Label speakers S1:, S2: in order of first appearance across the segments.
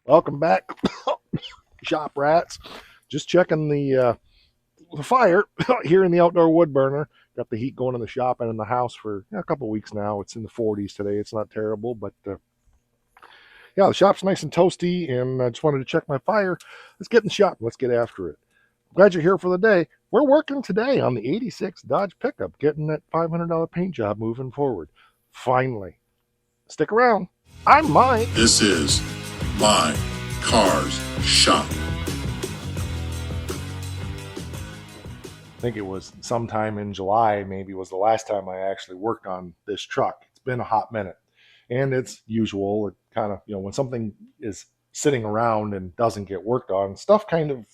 S1: Welcome back, shop rats. Just checking the fire here in the outdoor wood burner. Got the heat going in the shop and in the house for a couple of weeks now. It's in the 40s today. It's not terrible, but yeah, the shop's nice and toasty. And I just wanted to check my fire. Let's get in the shop. Let's get after it. Glad you're here for the day. We're working today on the '86 Dodge pickup, getting that $500 paint job moving forward. Finally, stick around. I'm Mike.
S2: This is My Cars Shop.
S1: I think it was sometime in July, maybe was the last time I actually worked on this truck. It's been a hot minute. And it's usual. It kind of, when something is sitting around and doesn't get worked on, stuff kind of,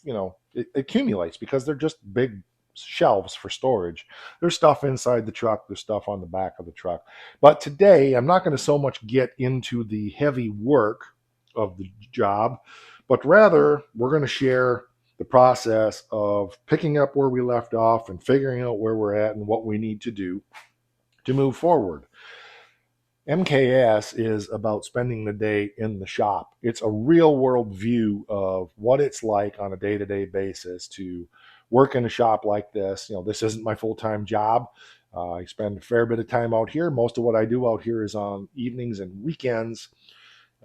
S1: it accumulates because they're just big shelves for storage. There's stuff inside the truck, there's stuff on the back of the truck. But today, I'm not going to so much get into the heavy work of the job, but rather we're going to share the process of picking up where we left off and figuring out where we're at and what we need to do to move forward. MKS is about spending the day in the shop. It's a real world view of what it's like on a day to day basis to work in a shop like this. This isn't my full time job. I spend a fair bit of time out here. Most of what I do out here is on evenings and weekends.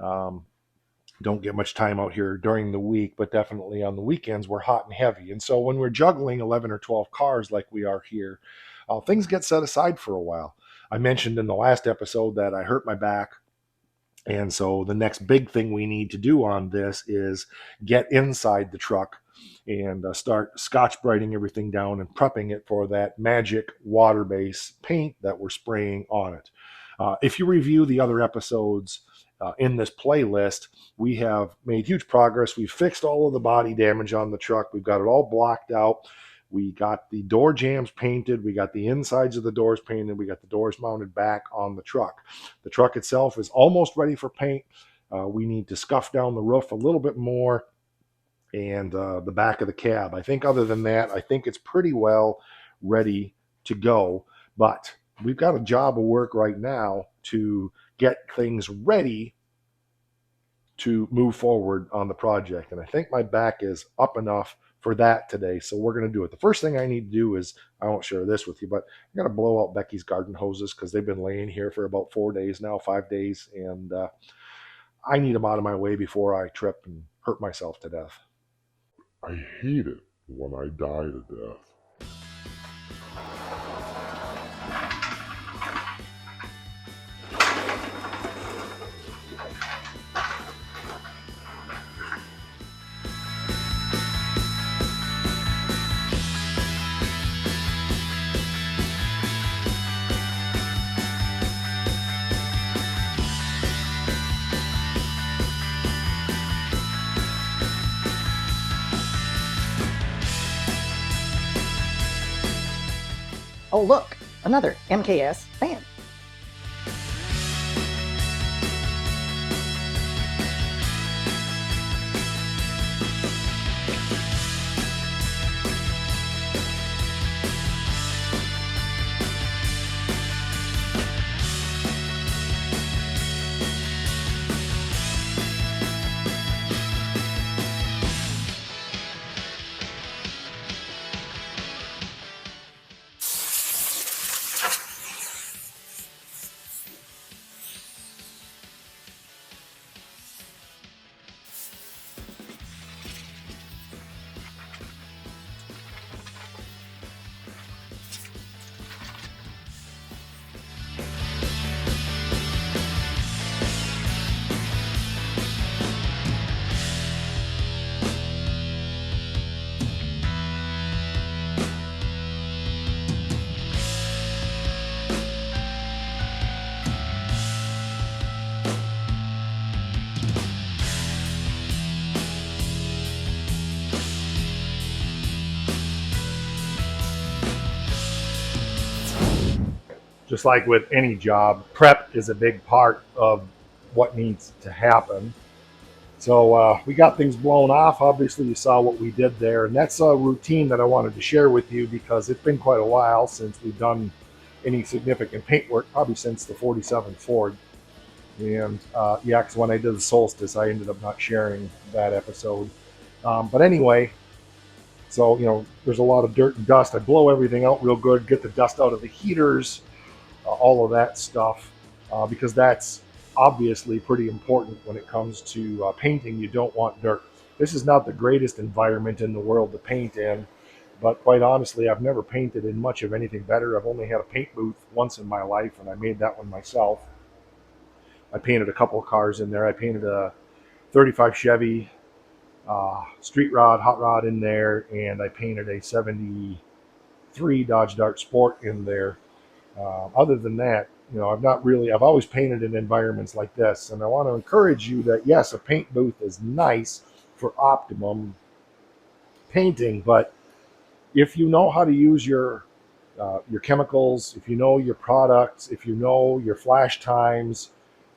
S1: Um, don't get much time out here during the week, but definitely on the weekends we're hot and heavy. And so when we're juggling 11 or 12 cars like we are here, things get set aside for a while. I mentioned in the last episode that I hurt my back. And so the next big thing we need to do on this is get inside the truck and start scotch brighting everything down and prepping it for that magic water-based paint that we're spraying on it. If you review the other episodes in this playlist, we have made huge progress. We've fixed all of the body damage on the truck. We've got it all blocked out. We got the door jambs painted. We got the insides of the doors painted. We got the doors mounted back on the truck. The truck itself is almost ready for paint. We need to scuff down the roof a little bit more and the back of the cab. I think other than that, I think it's pretty well ready to go. But we've got a job of work right now to get things ready to move forward on the project. And I think my back is up enough for that today. So we're going to do it. The first thing I need to do is, I won't share this with you, but I'm going to blow out Becky's garden hoses because they've been laying here for about 4 days now, 5 days. And I need them out of my way before I trip and hurt myself to death.
S3: I hate it when I die to death.
S4: Oh look, another MKS fan.
S1: Just like with any job, prep is a big part of what needs to happen. So we got things blown off. Obviously, you saw what we did there. And that's a routine that I wanted to share with you because it's been quite a while since we've done any significant paint work, probably since the 47 Ford. And yeah, because when I did the solstice, I ended up not sharing that episode. But anyway, so there's a lot of dirt and dust. I blow everything out real good, get the dust out of the heaters, all of that stuff, because that's obviously pretty important when it comes to painting. You don't want dirt. This is not the greatest environment in the world to paint in, but quite honestly, I've never painted in much of anything better. I've only had a paint booth once in my life, and I made that one myself. I painted a couple of cars in there. I painted a 35 Chevy street rod, hot rod in there, and I painted a 73 Dodge Dart Sport in there. Other than that, I've always painted in environments like this. And I want to encourage you that, yes, a paint booth is nice for optimum painting, but if you know how to use your chemicals, if you know your products, if you know your flash times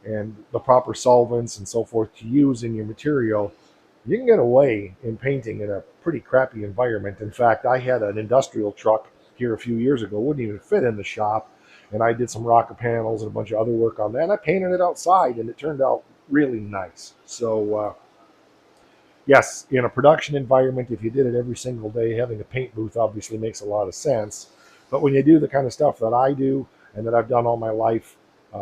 S1: and the proper solvents and so forth to use in your material, you can get away in painting in a pretty crappy environment. In fact, I had an industrial truck here a few years ago, wouldn't even fit in the shop, and I did some rocker panels and a bunch of other work on that. And I painted it outside, and it turned out really nice. So yes, in a production environment, if you did it every single day, having a paint booth obviously makes a lot of sense. But when you do the kind of stuff that I do and that I've done all my life,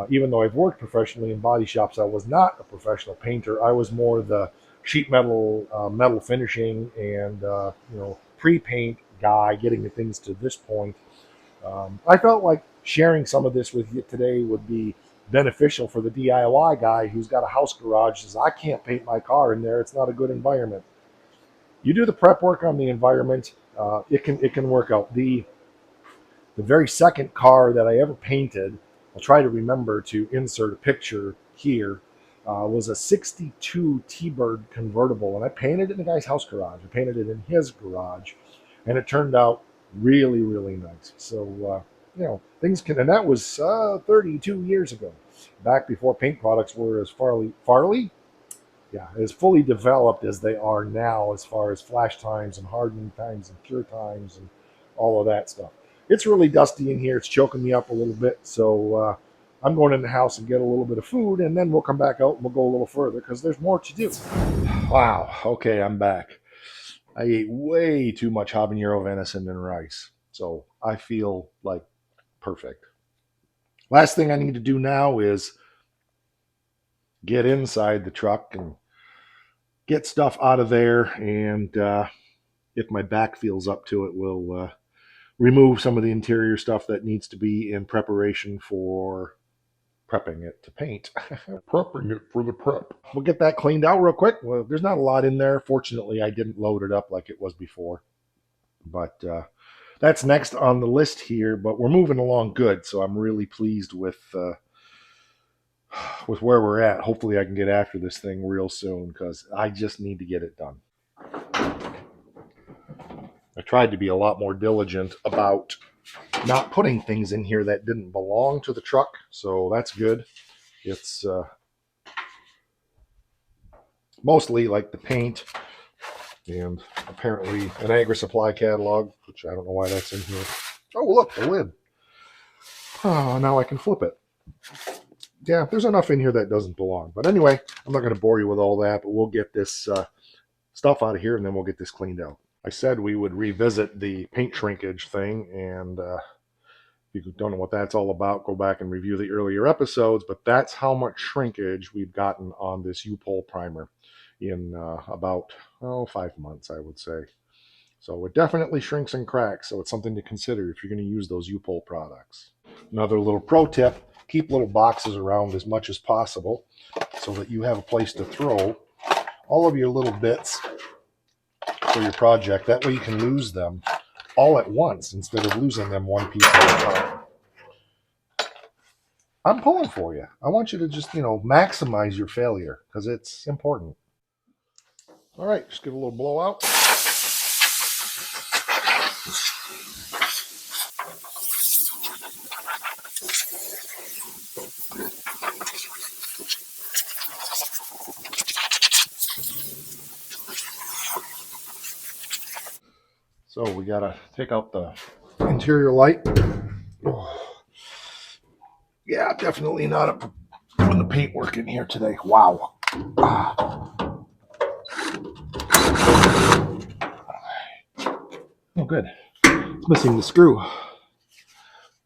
S1: even though I've worked professionally in body shops, I was not a professional painter. I was more the sheet metal, metal finishing, and pre-paint guy, getting the things to this point. I felt like sharing some of this with you today would be beneficial for the DIY guy who's got a house garage. Says, I can't paint my car in there. It's not a good environment. You do the prep work on the environment. It can work out. The very second car that I ever painted, I'll try to remember to insert a picture here, was a 62 T-Bird convertible. And I painted it in the guy's house garage. I painted it in his garage. And it turned out really, really nice. So, things can, and that was 32 years ago, back before paint products were as farly, yeah, as fully developed as they are now, as far as flash times and hardening times and cure times and all of that stuff. It's really dusty in here. It's choking me up a little bit. So I'm going in the house and get a little bit of food, and then we'll come back out and we'll go a little further because there's more to do. Wow. Okay, I'm back. I ate way too much habanero venison and rice. So I feel like perfect. Last thing I need to do now is get inside the truck and get stuff out of there. And if my back feels up to it, we'll remove some of the interior stuff that needs to be in preparation for prepping it to paint.
S3: Prepping it for the prep.
S1: We'll get that cleaned out real quick. Well, there's not a lot in there. Fortunately, I didn't load it up like it was before. But that's next on the list here. But we're moving along good, so I'm really pleased with where we're at. Hopefully, I can get after this thing real soon because I just need to get it done. I tried to be a lot more diligent about not putting things in here that didn't belong to the truck, so that's good. It's mostly like the paint and apparently an Agri Supply catalog, which I don't know why that's in here. Oh, look, the lid. Oh, now I can flip it. Yeah, there's enough in here that doesn't belong. But anyway, I'm not going to bore you with all that, but we'll get this stuff out of here and then we'll get this cleaned out. I said we would revisit the paint shrinkage thing, and if you don't know what that's all about, go back and review the earlier episodes, but that's how much shrinkage we've gotten on this U-Pole primer in about 5 months, I would say. So it definitely shrinks and cracks, so it's something to consider if you're going to use those U-Pole products. Another little pro tip, keep little boxes around as much as possible so that you have a place to throw all of your little bits for your project. That way you can lose them all at once instead of losing them one piece at a time. I'm pulling for you. I want you to just, maximize your failure because it's important. All right, just give a little blowout. So we got to take out the interior light. Oh. Yeah, definitely not doing the paint work in here today. Wow. Oh, good. It's missing the screw.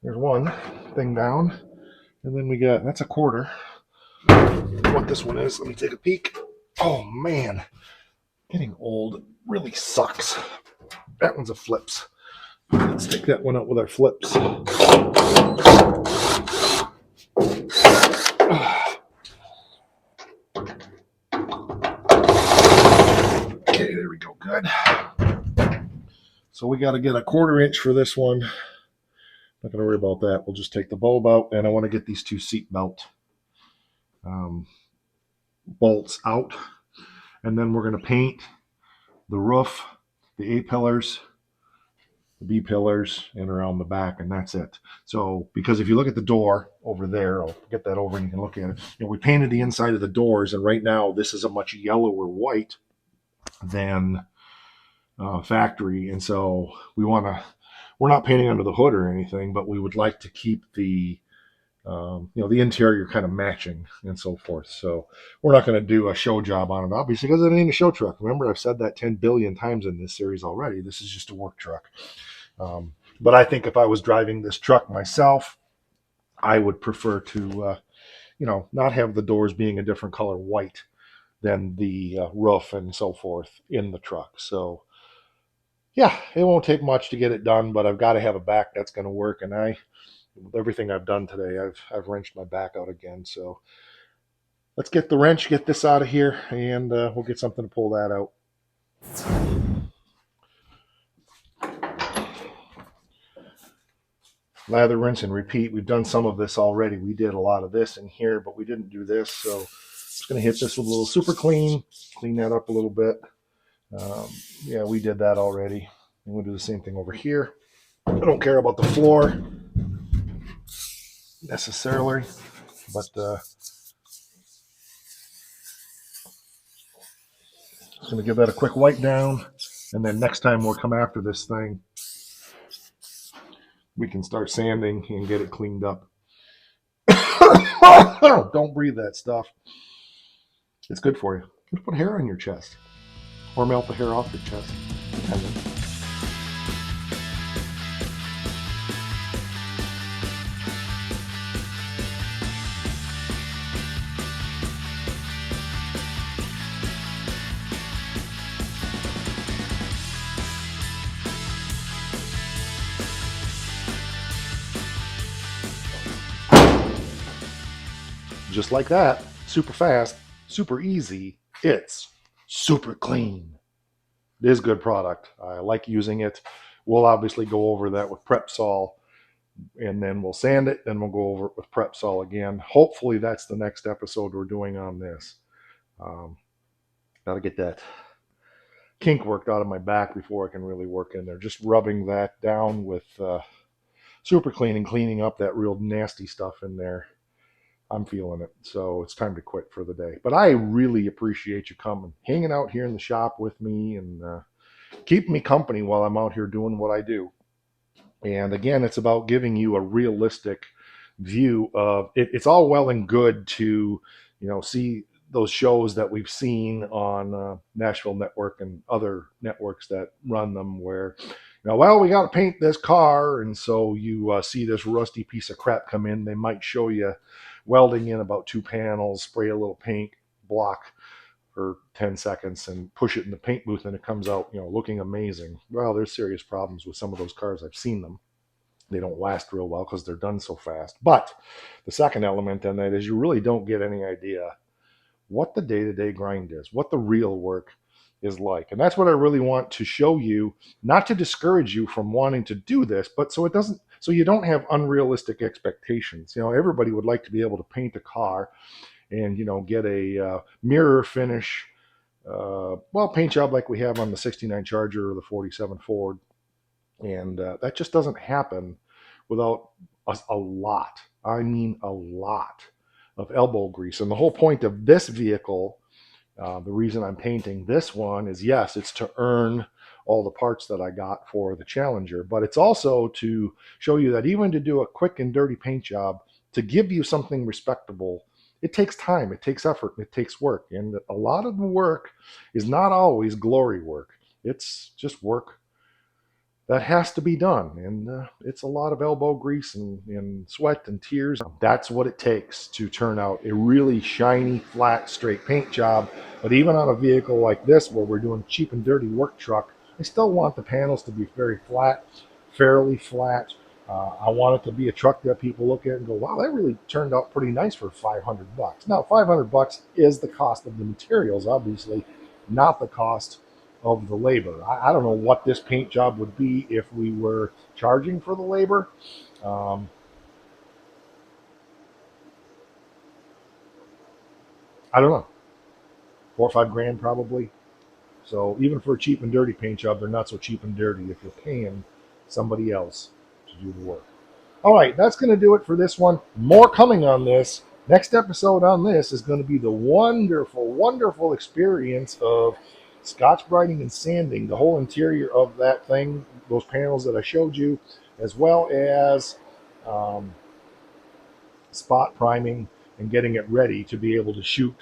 S1: There's one thing down. And then we got, that's a quarter. What this one is, let me take a peek. Oh, man. Getting old really sucks. That one's a flips. Let's take that one out with our flips. Okay, there we go. Good. So we got to get a 1/4 inch for this one. Not going to worry about that. We'll just take the bulb out, and I want to get these 2 seat belt bolts out. And then we're going to paint the roof, the A pillars, the B pillars, and around the back, and that's it. So, because if you look at the door over there, I'll get that over and you can look at it. We painted the inside of the doors, and right now this is a much yellower white than factory, and so we're not painting under the hood or anything, but we would like to keep the the interior kind of matching and so forth. So we're not going to do a show job on it, obviously, because it ain't a show truck. Remember, I've said that 10 billion times in this series already. This is just a work truck. But I think if I was driving this truck myself, I would prefer to, not have the doors being a different color white than the roof and so forth in the truck. So, yeah, it won't take much to get it done, but I've got to have a back that's going to work. And with everything I've done today, I've wrenched my back out again. So let's get the wrench, get this out of here, and we'll get something to pull that out. Lather, rinse, and repeat. We've done some of this already. We did a lot of this in here, but we didn't do this. So I'm just going to hit this with a little super clean that up a little bit. Yeah, we did that already. I'm going to do the same thing over here. I don't care about the floor necessarily, but just going to give that a quick wipe down, and then next time we'll come after this thing, we can start sanding and get it cleaned up. Don't breathe that stuff. It's good for you. You can put hair on your chest or melt the hair off your chest. Just like that, super fast, super easy. It's super clean. It is good product. I like using it. We'll obviously go over that with Prep-Sol, and then we'll sand it. Then we'll go over it with Prep-Sol again. Hopefully that's the next episode we're doing on this. Got to get that kink worked out of my back before I can really work in there. Just rubbing that down with super clean and cleaning up that real nasty stuff in there. I'm feeling it. So it's time to quit for the day. But I really appreciate you coming, hanging out here in the shop with me, and keeping me company while I'm out here doing what I do. And again, it's about giving you a realistic view of it. It's all well and good to, see those shows that we've seen on Nashville Network and other networks that run them where, well, we got to paint this car. And so you see this rusty piece of crap come in. They might show you welding in about 2 panels, spray a little paint block for 10 seconds and push it in the paint booth, and it comes out, looking amazing. Well, there's serious problems with some of those cars. I've seen them. They don't last real well because they're done so fast. But the second element in that is you really don't get any idea what the day-to-day grind is, what the real work is like. And that's what I really want to show you, not to discourage you from wanting to do this, but so you don't have unrealistic expectations. Everybody would like to be able to paint a car and, get a mirror finish, paint job like we have on the 69 Charger or the 47 Ford. And that just doesn't happen without a lot. I mean, a lot of elbow grease. And the whole point of this vehicle, the reason I'm painting this one is, yes, it's to earn all the parts that I got for the Challenger, but it's also to show you that even to do a quick and dirty paint job, to give you something respectable, it takes time, it takes effort, it takes work. And a lot of the work is not always glory work. It's just work that has to be done. And it's a lot of elbow grease and sweat and tears. That's what it takes to turn out a really shiny, flat, straight paint job. But even on a vehicle like this, where we're doing cheap and dirty work truck, I still want the panels to be very flat, fairly flat. I want it to be a truck that people look at and go, wow, that really turned out pretty nice for $500. Now, $500 is the cost of the materials, obviously, not the cost of the labor. I don't know what this paint job would be if we were charging for the labor. Um, I don't know, 4 or 5 grand probably. So even for a cheap and dirty paint job, they're not so cheap and dirty if you're paying somebody else to do the work. All right, that's going to do it for this one. More coming on this. Next episode on this is going to be the wonderful, wonderful experience of Scotch brighting and sanding the whole interior of that thing, those panels that I showed you, as well as um, spot priming and getting it ready to be able to shoot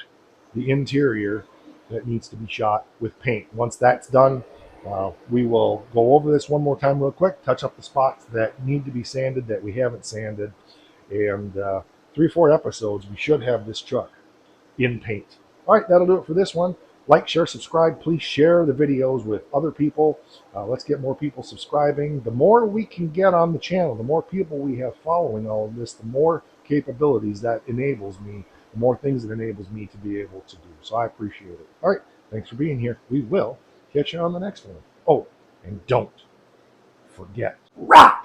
S1: the interior that needs to be shot with paint. Once that's done, we will go over this one more time real quick, touch up the spots that need to be sanded that we haven't sanded, and 3 or 4 episodes, we should have this truck in paint. All right, that'll do it for this one. Like, share, subscribe. Please share the videos with other people. Let's get more people subscribing. The more we can get on the channel, the more people we have following all of this, the more capabilities that enables me, the more things it enables me to be able to do. So I appreciate it. All right, thanks for being here. We will catch you on the next one. Oh, and don't forget. Rah!